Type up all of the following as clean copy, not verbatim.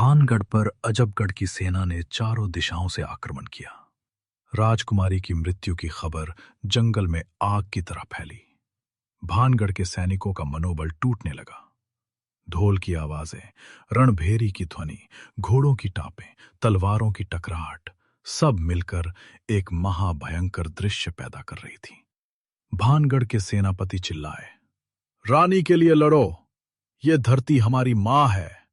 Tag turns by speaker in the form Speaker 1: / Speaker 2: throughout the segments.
Speaker 1: भानगढ़ पर अजबगढ़ की सेना ने चारों दिशाओं से आक्रमण किया। राजकुमारी की मृत्यु की खबर जंगल में आग की तरह फैली। भानगढ़ के सैनिकों का मनोबल टूटने लगा। ढोल की आवाजें, रणभेरी की ध्वनि, घोड़ों की टापें, तलवारों की टकराहट, सब मिलकर एक महाभयंकर दृश्य पैदा कर रही थी। भानगढ़ के सेनापति चिल्लाए, रानी के लिए लड़ो, ये धरती हमारी मां है।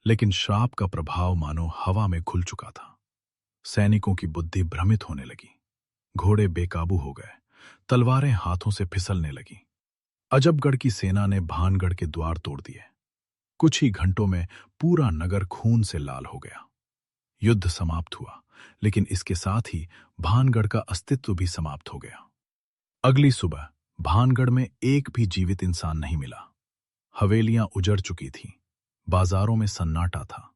Speaker 1: लेकिन श्राप का प्रभाव मानो हवा में घुल चुका था। सैनिकों की बुद्धि भ्रमित होने लगी। घोड़े बेकाबू हो गए, तलवारें हाथों से फिसलने लगी। अजबगढ़ की सेना ने भानगढ़ के द्वार तोड़ दिए। कुछ ही घंटों में पूरा नगर खून से लाल हो गया। युद्ध समाप्त हुआ, लेकिन इसके साथ ही भानगढ़ का अस्तित्व भी समाप्त हो गया। अगली सुबह भानगढ़ में एक भी जीवित इंसान नहीं मिला। हवेलियां उजड़ चुकी थीं, बाजारों में सन्नाटा था,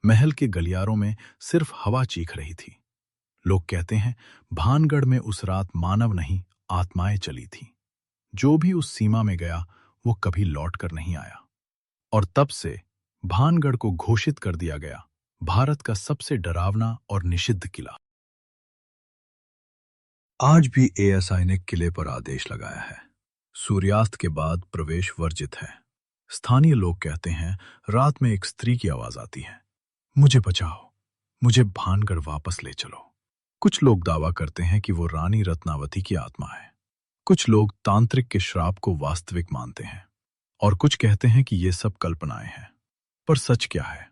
Speaker 1: महल के गलियारों में सिर्फ हवा चीख रही थी। लोग कहते हैं भानगढ़ में उस रात मानव नहीं, आत्माएं चली थीं। जो भी उस सीमा में गया वो कभी लौट कर नहीं आया। और तब से भानगढ़ को घोषित कर दिया गया भारत का सबसे डरावना और निषिद्ध किला। आज भी एएसआई ने किले पर आदेश लगाया है, सूर्यास्त के बाद प्रवेश वर्जित है। स्थानीय लोग कहते हैं रात में एक स्त्री की आवाज आती है, मुझे बचाओ, मुझे भानगढ़ वापस ले चलो। कुछ लोग दावा करते हैं कि वो रानी रत्नावती की आत्मा है। कुछ लोग तांत्रिक के श्राप को वास्तविक मानते हैं और कुछ कहते हैं कि ये सब कल्पनाएं हैं। पर सच क्या है,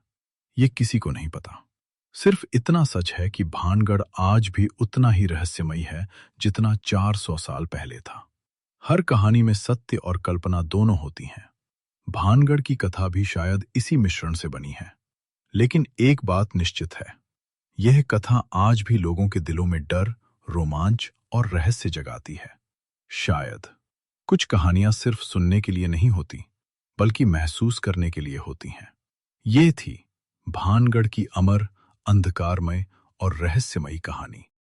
Speaker 1: ये किसी को नहीं पता। सिर्फ इतना सच है कि भानगढ़ आज भी उतना ही रहस्यमयी है जितना 400 साल पहले था। हर कहानी में सत्य और कल्पना दोनों होती हैं। भानगढ़ की कथा भी शायद इसी मिश्रण से बनी है। लेकिन एक बात निश्चित है, यह कथा आज भी लोगों के दिलों में डर, रोमांच और रहस्य जगाती है। शायद कुछ कहानियां सिर्फ सुनने के लिए नहीं होती, बल्कि महसूस करने के लिए होती हैं। ये थी भानगढ़ की अमर, अंधकारमय और रहस्यमयी कहानी।